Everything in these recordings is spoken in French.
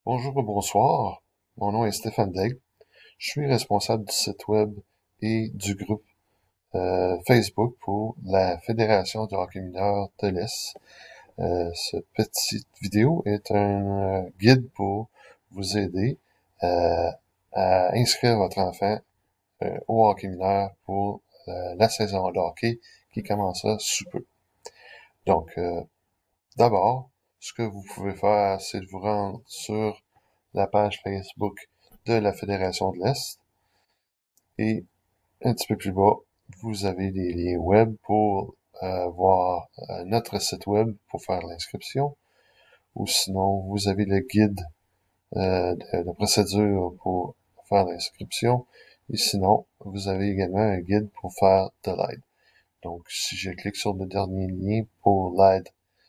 Bonjour ou bonsoir, mon nom est Stéphane Daigle. Je suis responsable du site web et du groupe Facebook pour la Fédération du hockey mineur de l'Est. Cette petite vidéo est un guide pour vous aider à inscrire votre enfant au hockey mineur pour la saison de hockey qui commencera sous peu. Donc, d'abord, ce que vous pouvez faire, c'est de vous rendre sur la page Facebook de la Fédération de l'Est. Et un petit peu plus bas, vous avez des liens web pour voir notre site web pour faire l'inscription. Ou sinon, vous avez le guide de procédure pour faire l'inscription. Et sinon, vous avez également un guide pour faire de l'aide. Donc, si je clique sur le dernier lien pour l'aide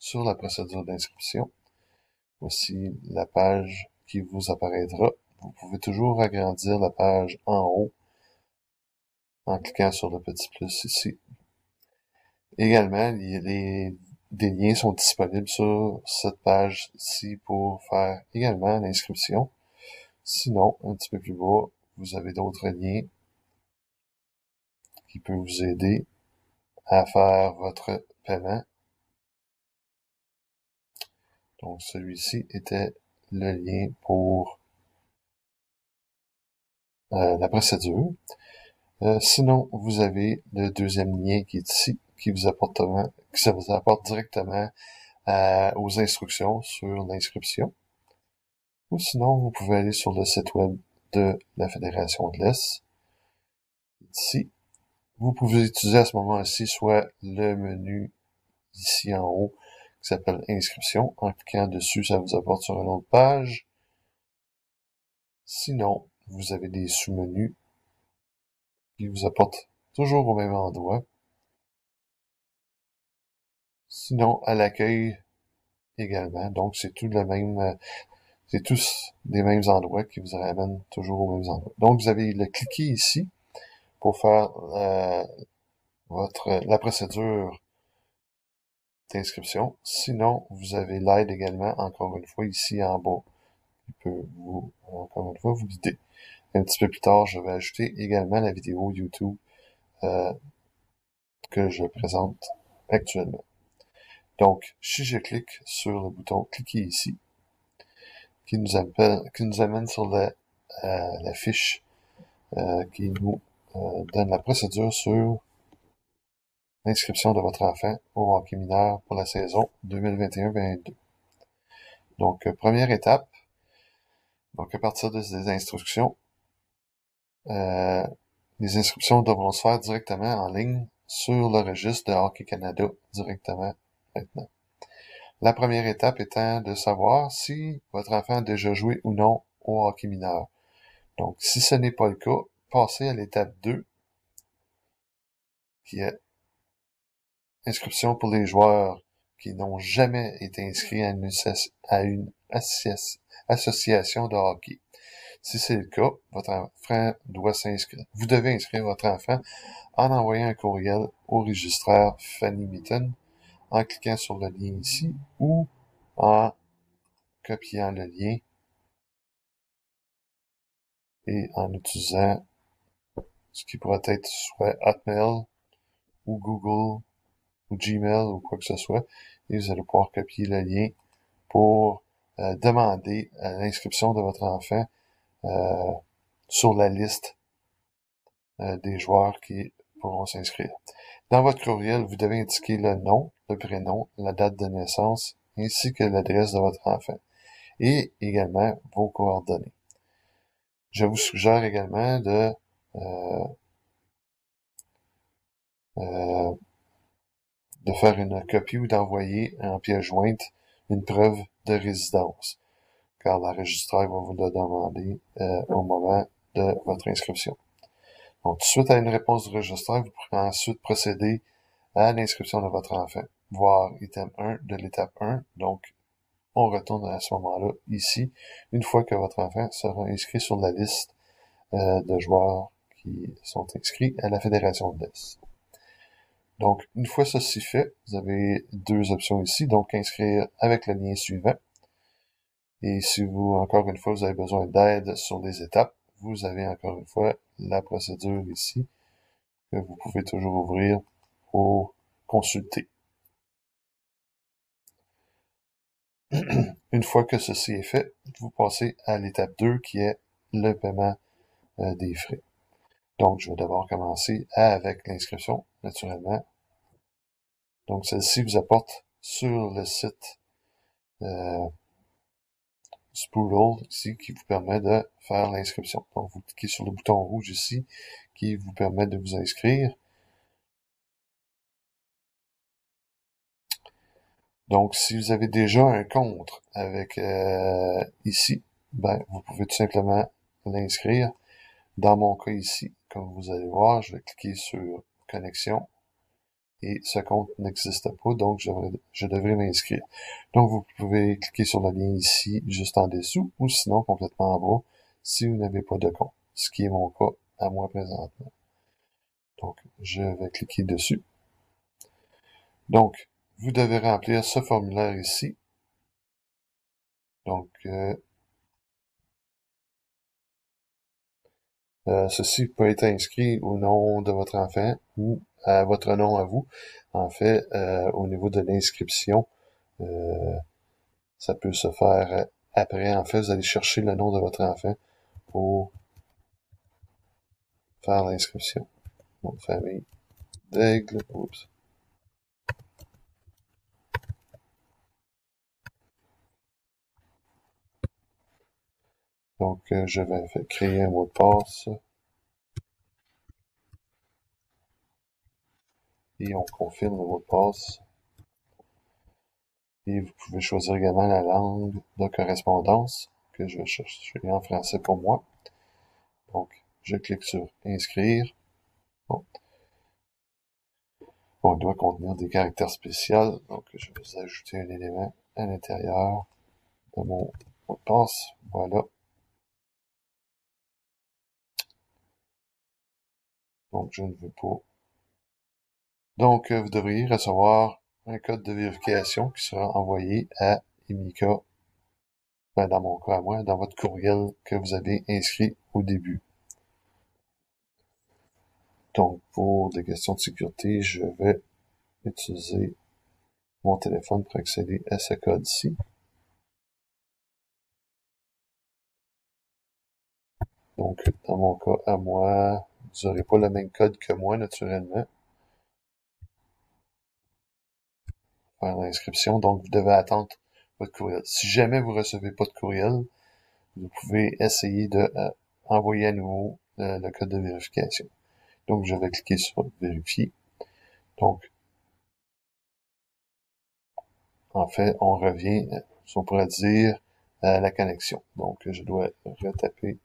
sur la procédure d'inscription, voici la page qui vous apparaîtra. Vous pouvez toujours agrandir la page en haut en cliquant sur le petit plus ici. Également, des liens sont disponibles sur cette page-ci pour faire également l'inscription. Sinon, un petit peu plus bas, vous avez d'autres liens qui peuvent vous aider à faire votre paiement. Donc, celui-ci était le lien pour la procédure. Sinon, vous avez le deuxième lien qui est ici, qui vous apporte directement aux instructions sur l'inscription. Ou sinon, vous pouvez aller sur le site web de la Fédération de l'Est. Ici, vous pouvez utiliser à ce moment-ci soit le menu ici en haut qui s'appelle Inscription. En cliquant dessus, ça vous apporte sur une autre page. Sinon, vous avez des sous-menus qui vous apportent toujours au même endroit. Sinon, à l'accueil également. Donc, c'est tous des mêmes endroits qui vous ramènent toujours aux mêmes endroits. Donc, vous avez le cliquer ici pour faire la procédure d'inscription. Sinon, vous avez l'aide également, encore une fois, ici en bas, qui peut encore une fois, vous guider. Un petit peu plus tard, je vais ajouter également la vidéo YouTube que je présente actuellement. Donc, si je clique sur le bouton cliquer ici, qui nous amène sur la fiche qui nous donne la procédure sur l'inscription de votre enfant au hockey mineur pour la saison 2021-2022. Donc, première étape, donc à partir de ces instructions, les inscriptions devront se faire directement en ligne sur le registre de Hockey Canada directement maintenant. La première étape étant de savoir si votre enfant a déjà joué ou non au hockey mineur. Donc, si ce n'est pas le cas, passez à l'étape 2, qui est inscription pour les joueurs qui n'ont jamais été inscrits à une association de hockey. Si c'est le cas, votre enfant doit s'inscrire. Vous devez inscrire votre enfant en envoyant un courriel au registraire Fanny Mitten, en cliquant sur le lien ici ou en copiant le lien et en utilisant ce qui pourrait être soit Hotmail ou Google ou Gmail ou quoi que ce soit. Et vous allez pouvoir copier le lien pour demander l'inscription de votre enfant sur la liste des joueurs qui pourront s'inscrire. Dans votre courriel, vous devez indiquer le nom, le prénom, la date de naissance, ainsi que l'adresse de votre enfant, et également vos coordonnées. Je vous suggère également euh, de faire une copie ou d'envoyer en pièce jointe une preuve de résidence, car l'enregistreur va vous le demander au moment de votre inscription. Donc, suite à une réponse du registraire, vous pourrez ensuite procéder à l'inscription de votre enfant, voir item 1 de l'étape 1. Donc, on retourne à ce moment-là ici, une fois que votre enfant sera inscrit sur la liste de joueurs qui sont inscrits à la Fédération de l'Est. Donc, une fois ceci fait, vous avez deux options ici. Donc, inscrire avec le lien suivant Et si vous, encore une fois, vous avez besoin d'aide sur les étapes, vous avez encore une fois la procédure ici que vous pouvez toujours ouvrir pour consulter. Une fois que ceci est fait, vous passez à l'étape 2 qui est le paiement des frais. Donc, je vais d'abord commencer avec l'inscription, naturellement. Donc, celle-ci vous apporte sur le site Spoodle ici qui vous permet de faire l'inscription. Donc, vous cliquez sur le bouton rouge ici qui vous permet de vous inscrire. Donc, si vous avez déjà un compte avec ici, ben, vous pouvez tout simplement l'inscrire. Dans mon cas ici, comme vous allez voir, je vais cliquer sur connexion et ce compte n'existe pas, donc je devrais m'inscrire. Donc, vous pouvez cliquer sur le lien ici, juste en dessous, ou sinon complètement en bas, si vous n'avez pas de compte, ce qui est mon cas à moi présentement. Donc, je vais cliquer dessus. Donc, vous devez remplir ce formulaire ici. Donc, ceci peut être inscrit au nom de votre enfant ou à votre nom à vous. En fait, au niveau de l'inscription, ça peut se faire après. En fait, vous allez chercher le nom de votre enfant pour faire l'inscription. Nom de famille, d'Aigle. Oups. Donc, je vais créer un mot de passe. Et on confirme le mot de passe. Et vous pouvez choisir également la langue de correspondance que je vais chercher en français pour moi. Donc, je clique sur inscrire. Bon. Bon, il doit contenir des caractères spéciaux. Donc, je vais ajouter un élément à l'intérieur de mon mot de passe. Voilà. Donc, je ne veux pas. Donc, vous devriez recevoir un code de vérification qui sera envoyé à Emika, ben, dans mon cas à moi, dans votre courriel que vous avez inscrit au début. Donc, pour des questions de sécurité, je vais utiliser mon téléphone pour accéder à ce code-ci. Donc, dans mon cas à moi, vous n'aurez pas le même code que moi, naturellement, pour faire l'inscription. Donc, vous devez attendre votre courriel. Si jamais vous recevez pas de courriel, vous pouvez essayer de envoyer à nouveau le code de vérification. Donc, je vais cliquer sur vérifier. Donc, en fait, on revient, si on pourrait dire, à la connexion. Donc, je dois retaper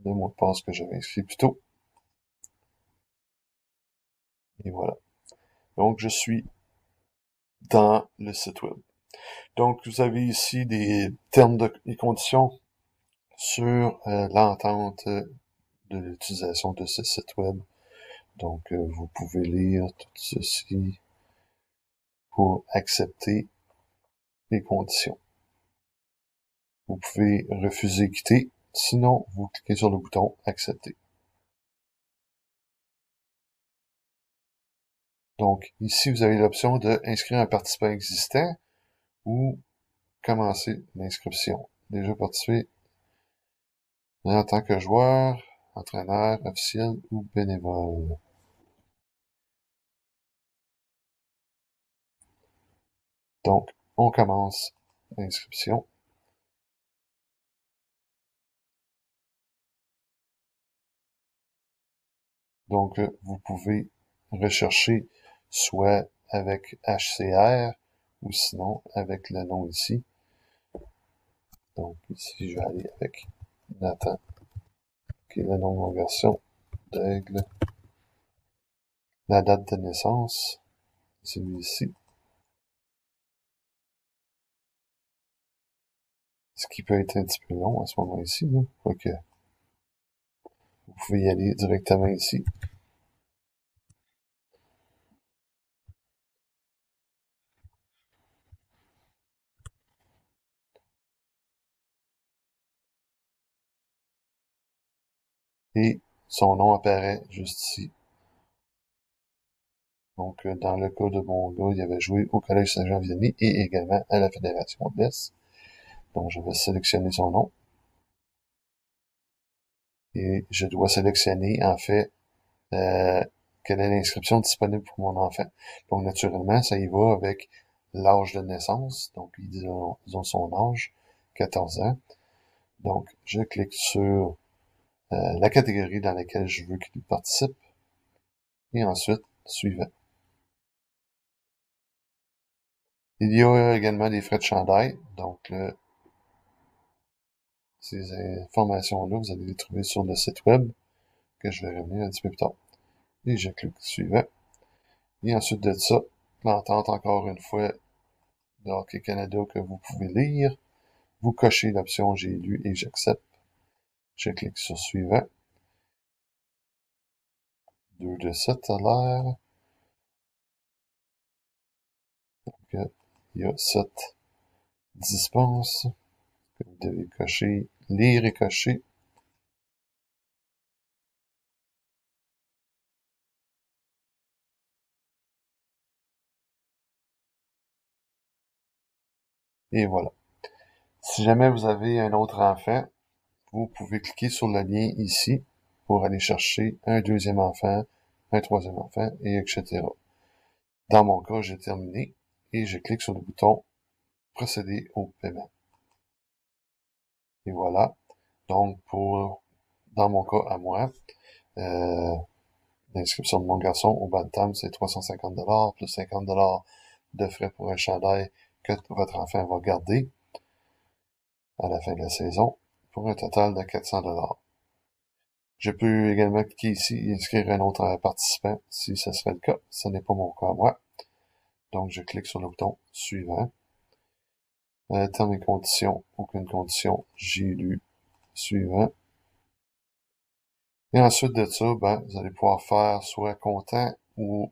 le mot de passe que j'avais inscrit plus tôt. Et voilà. Donc, je suis dans le site web. Donc, vous avez ici des termes et conditions sur l'entente de l'utilisation de ce site web. Donc, vous pouvez lire tout ceci pour accepter les conditions. Vous pouvez refuser quitter, sinon vous cliquez sur le bouton accepter. Donc, ici, vous avez l'option de inscrire un participant existant ou commencer l'inscription. Déjà participé en tant que joueur, entraîneur, officiel ou bénévole. Donc, on commence l'inscription. Donc, vous pouvez rechercher soit avec HCR ou sinon avec le nom ici. Donc, ici, je vais aller avec Nathan, qui est le nom de ma version d'Aigle. La date de naissance, celui-ci. Ce qui peut être un petit peu long à ce moment-ci, là. Ok. Vous pouvez y aller directement ici. et son nom apparaît juste ici. Donc, dans le cas de mon gars, il avait joué au Collège Saint-Jean-Vianney et également à la Fédération de l'Est. Donc, je vais sélectionner son nom. Et je dois sélectionner, en fait, quelle est l'inscription disponible pour mon enfant. Donc, naturellement, ça y va avec l'âge de naissance. Donc, ils ont son âge, 14 ans. Donc, je clique sur la catégorie dans laquelle je veux qu'il participe. Et ensuite, suivant. Il y a également des frais de chandail. Donc, ces informations-là, vous allez les trouver sur le site web, que je vais revenir un petit peu plus tard. Et je clique suivant. Et ensuite de ça, l'entente encore une fois de Hockey Canada que vous pouvez lire. Vous cochez l'option j'ai lu et j'accepte. Je clique sur suivant. 2 de 7 à l'air. Donc, il y a 7 dispenses que vous devez cocher, lire et cocher. Et voilà. Si jamais vous avez un autre enfant, vous pouvez cliquer sur le lien ici pour aller chercher un deuxième enfant, un troisième enfant, et etc. Dans mon cas, j'ai terminé et je clique sur le bouton procéder au paiement. Et voilà. Donc, dans mon cas à moi, l'inscription de mon garçon au Bantam, c'est 350$ plus 50$ de frais pour un chandail que votre enfant va garder à la fin de la saison, pour un total de 400$. Je peux également cliquer ici et inscrire un autre participant si ce serait le cas. Ce n'est pas mon cas à moi. Donc, je clique sur le bouton suivant. Termes et conditions, aucune condition, j'ai lu suivant. Et ensuite de ça, vous allez pouvoir faire soit comptant ou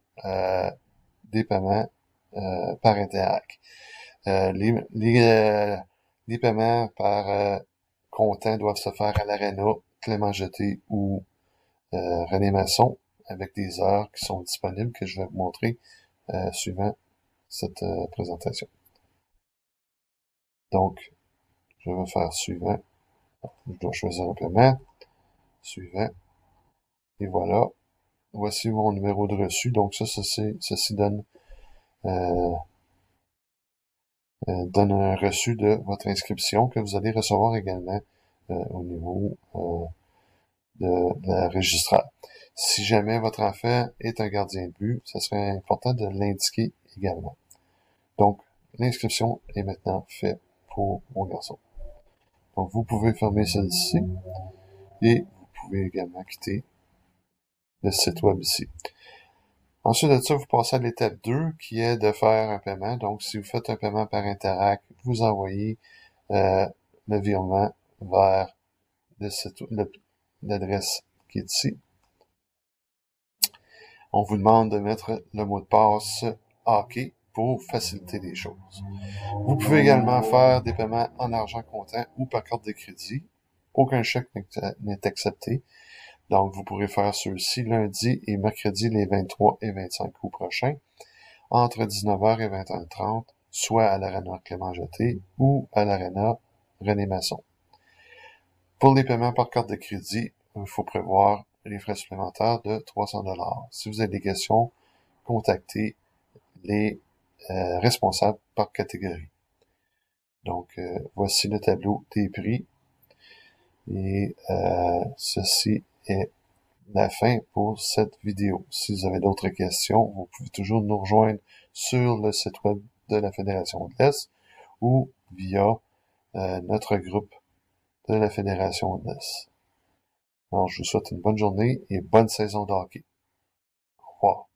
des paiements par Interac. Les paiements par comptant doivent se faire à l'Arena, Clément Jeté ou René Masson, avec des heures qui sont disponibles que je vais vous montrer suivant cette présentation. Donc, je vais faire suivant. Je dois choisir un paiement. Suivant. Et voilà. Voici mon numéro de reçu. Donc, ceci donne un reçu de votre inscription que vous allez recevoir également au niveau de la registraire. Si jamais votre enfant est un gardien de but, ce serait important de l'indiquer également. Donc, l'inscription est maintenant faite pour mon garçon. Donc, vous pouvez fermer celle-ci et vous pouvez également quitter le site web ici. Ensuite de ça, vous passez à l'étape 2 qui est de faire un paiement. Donc, si vous faites un paiement par Interac, vous envoyez le virement vers l'adresse qui est ici. On vous demande de mettre le mot de passe hockey pour faciliter les choses. Vous pouvez également faire des paiements en argent comptant ou par carte de crédit. Aucun chèque n'est accepté. Donc, vous pourrez faire ceux-ci lundi et mercredi les 23 et 25 août prochains, entre 19h et 20h30, soit à l'Arena Clément Jeté ou à l'Arena René Masson. Pour les paiements par carte de crédit, il faut prévoir les frais supplémentaires de 300$. Si vous avez des questions, contactez les responsables par catégorie. Donc, voici le tableau des prix. Et ceci est la fin pour cette vidéo. Si vous avez d'autres questions, vous pouvez toujours nous rejoindre sur le site web de la Fédération de l'Est ou via notre groupe de la Fédération de l'Est. Alors, je vous souhaite une bonne journée et bonne saison de hockey. Au revoir.